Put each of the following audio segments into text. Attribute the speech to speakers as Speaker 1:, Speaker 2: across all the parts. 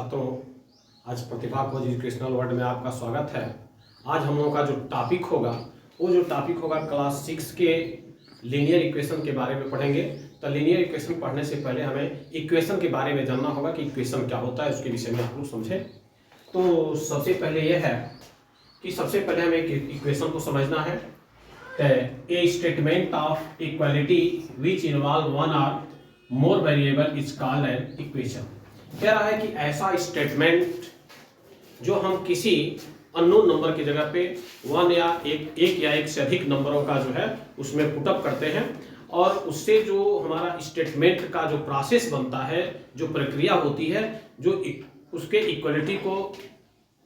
Speaker 1: छात्रों, आज प्रतिभा खोज एजुकेशनल वर्ल्ड में आपका स्वागत है। आज हम लोगों का जो टॉपिक होगा क्लास 6 के लीनियर इक्वेशन के बारे में पढ़ेंगे। तो लीनियर इक्वेशन पढ़ने से पहले हमें इक्वेशन के बारे में जानना होगा कि इक्वेशन क्या होता है, उसके विषय में आप लोग समझें। तो सबसे पहले यह है कि सबसे पहले हमें इक्वेशन को समझना है। A statement of equality which involve one or more variable is called an equation. कह रहा है कि ऐसा स्टेटमेंट जो हम किसी अननोन नंबर की जगह पे वन या एक या एक से अधिक नंबरों का जो है उसमें पुटअप करते हैं और उससे जो हमारा स्टेटमेंट का जो प्रोसेस बनता है, जो प्रक्रिया होती है, जो उसके इक्वलिटी को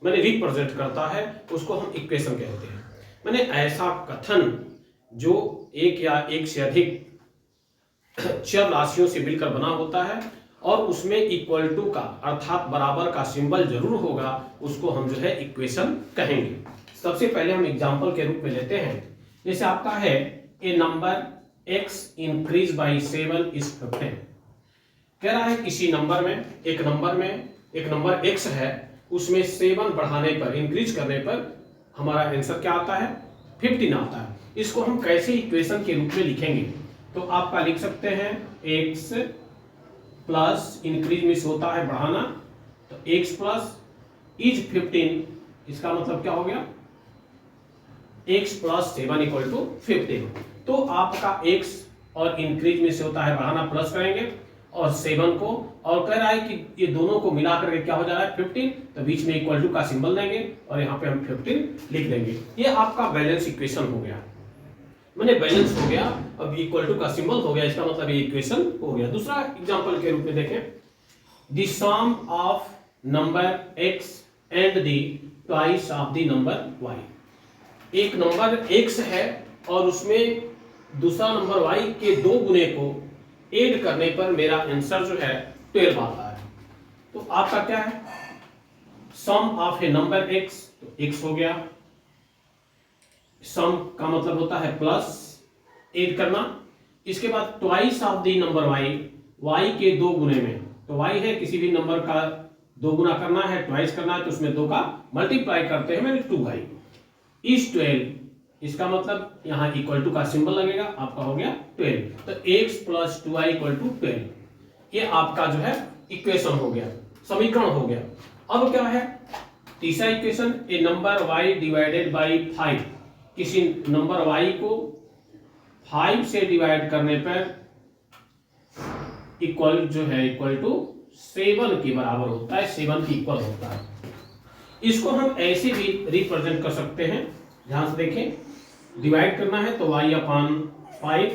Speaker 1: मैंने रिप्रेजेंट करता है, उसको हम इक्वेशन कहते हैं। मैंने ऐसा कथन जो एक या एक से अधिक चर राशियों से मिलकर बना होता है और उसमें इक्वल टू का अर्थात बराबर का सिंबल जरूर होगा, उसको हम जो है इक्वेशन कहेंगे। सबसे पहले हम एग्जांपल के रूप में लेते हैं। जैसे आपका है a number x increase by 7 is 15। कह रहा है किसी नंबर में एक नंबर x है, उसमें 7 बढ़ाने पर, इंक्रीज करने पर हमारा आंसर क्या आता है? 15 आता है। इसको हम कैसे इक्वेशन के रूप में लिखेंगे? तो आपका लिख सकते हैं x प्लस इंक्रीज में होता है बढ़ाना, तो x प्लस इज 15, इसका मतलब क्या हो गया? x plus 7 equal to 15। तो आपका x और इंक्रीज में से होता है बढ़ाना, प्लस करेंगे और 7 को, और कह रहा है कि ये दोनों को मिला करके क्या हो जा रहा है? 15। तो बीच में इक्वल टू का सिंबल देंगे और यहाँ पे हम 15 लिख देंगे। ये आपका बैलेंस इक्वेशन हो गया। मैंने बैलेंस हो गया, अब इक्वल टू का सिंबल हो गया, इसका मतलब ये इक्वेशन हो गया। दूसरा एग्जांपल के रूप में देखें, the sum of number x and the twice of the number y। एक नंबर x है और उसमें दूसरा नंबर y के 2 गुने को ऐड करने पर मेरा आंसर जो है 12 आता है। तो आपका क्या है? सम ऑफ ए नंबर x, तो x हो गया। सम का मतलब होता है प्लस, ऐड करना। इसके बाद twice of the number y के 2 गुने में, तो y है किसी भी नंबर का 2 गुना करना है, ट्वाइस करना है, तो उसमें 2 का मल्टीप्लाई करते हैं, मैंने 2y इज 12। इसका मतलब यहाँ इक्वल टू का सिंबल लगेगा, आपका हो गया 12। तो x plus 2y equal to 12। ये आपका जो है इक्वेशन हो गया, समीकरण हो गया। अब क्या है तीसरा equation? A number y divided by 5। किसी नंबर y को 5 से डिवाइड करने पर इक्वल जो है इक्वल टू 7 के बराबर होता है, 7 की इक्वल होता है। इसको हम ऐसे भी रिप्रेजेंट कर सकते हैं, ध्यान से देखें, डिवाइड करना है तो y अपान 5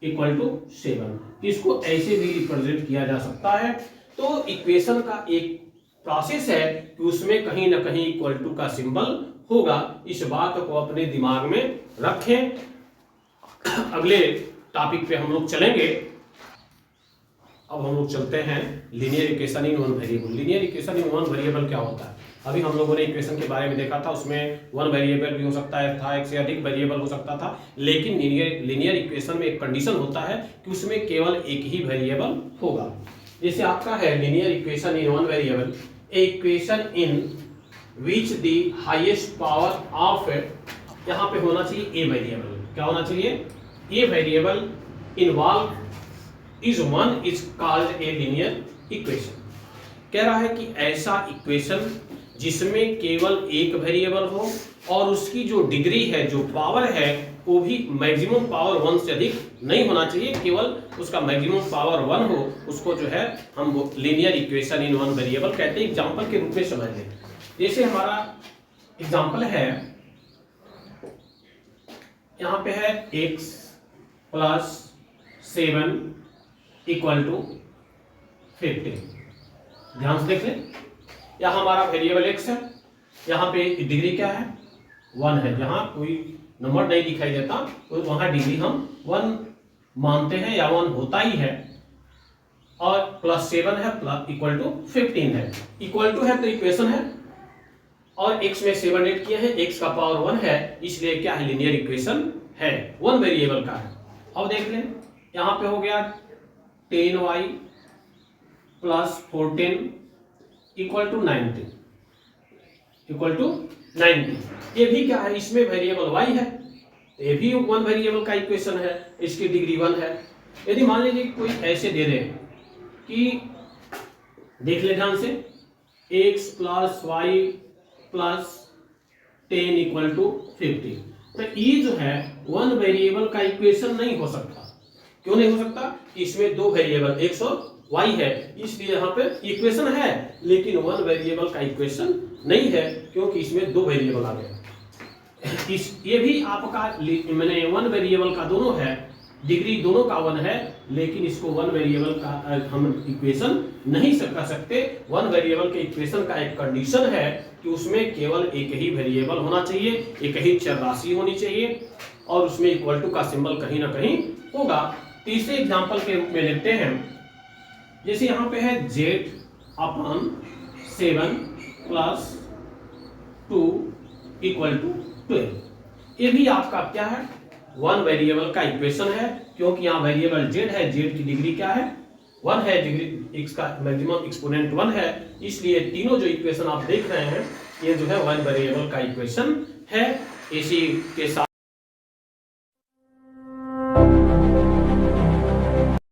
Speaker 1: इक्वल टू 7। इसको ऐसे भी रिप्रेजेंट किया जा सकता है। तो इक्वेशन का एक प्रोसेस है कि उसमें कहीं ना कहीं इक्वल टू का सिंबल होगा। इस बात को अपने दिमाग में रखें। अगले टॉपिक पे हम लोग चलेंगे। अब हम लोग चलते हैं linear equation in one variable. Linear equation in one variable क्या होता है? अभी हम लोगों ने इक्वेशन के बारे में देखा था, उसमें वन वेरिएबल भी हो सकता है था, एक से अधिक वेरिएबल हो सकता था, लेकिन लीनियर इक्वेशन में एक कंडीशन होता है कि उसमें केवल एक ही वेरिएबल होगा। जैसे आपका है linear equation in one variable, A equation in which the highest power of, यहाँ पे होना चाहिए ए वेरिएबल। क्या होना चाहिए? A variable involve is one is called a linear equation. कह रहा है कि ऐसा इक्वेशन जिसमें केवल एक वेरिएबल हो और उसकी जो डिग्री है, जो पावर है, वो भी मैक्सिमम पावर 1 से अधिक नहीं होना चाहिए, केवल उसका मैक्सिमम पावर 1 हो, उसको जो है हम linear equation in one variable कहते हैं। एग्जांपल के रूप में समझ लें। जैसे हमारा एग्जांपल है, यहां पे है x प्लस 7 इक्वल टू 15। ध्यान से देख लें, यहां हमारा वेरिएबल x है, यहां पे डिग्री क्या है? 1 है। जहां कोई नंबर नहीं दिखाई देता तो वहां डिग्री हम 1 मानते हैं या 1 होता ही है, और प्लस 7 है, प्लस इक्वल टू 15 है। इक्वल टू है तो इक्वेशन है, और x में 7 ऐड किए हैं, x का पावर 1 है, इसलिए क्या है? लीनियर इक्वेशन है, 1 वेरिएबल का है। अब देख लें, यहाँ पे हो गया 10y plus 14 equal to 90 equal to 90। ये भी क्या है, इसमें वेरिएबल y है, तो ये भी वन वेरिएबल का इक्वेशन है, इसकी डिग्री 1 है। यदि मान लीजिए कोई ऐसे दे दे कि देख ले ध्यान से, x plus y plus 10 equal to 50, तो ये जो है वन वेरिएबल का इक्वेशन नहीं हो सकता। क्यों नहीं हो सकता? इसमें दो वेरिएबल x और y है, इसलिए यहाँ पे इक्वेशन है लेकिन वन वेरिएबल का इक्वेशन नहीं है, क्योंकि इसमें दो वेरिएबल आ गए। ये भी आपका मैंने वन वेरिएबल का दोनों है, डिग्री दोनों का 1 है, लेकिन इसको वन वेरिएबल का हम इक्वेशन नहीं कर सकते। वन वेरिएबल के इक्वेशन का एक कंडीशन है कि उसमें केवल एक ही वेरिएबल होना चाहिए, एक ही चर राशि होनी चाहिए और उसमें इक्वल टू का सिंबल कहीं ना कहीं होगा। तीसरे एग्जांपल के रूप में लेते हैं, जैसे यहाँ पे है z/7 प्लस 2 इक्वल टू 12। ये भी आपका क्या है, वन वेरिएबल का इक्वेशन है, क्योंकि यहाँ वेरिएबल z है, z की डिग्री क्या है 1 है, डिग्री x का मैक्सिमम एक्सपोनेंट 1 है, इसलिए तीनों जो इक्वेशन आप देख रहे हैं ये जो है वन वेरिएबल का इक्वेशन है। इसी के साथ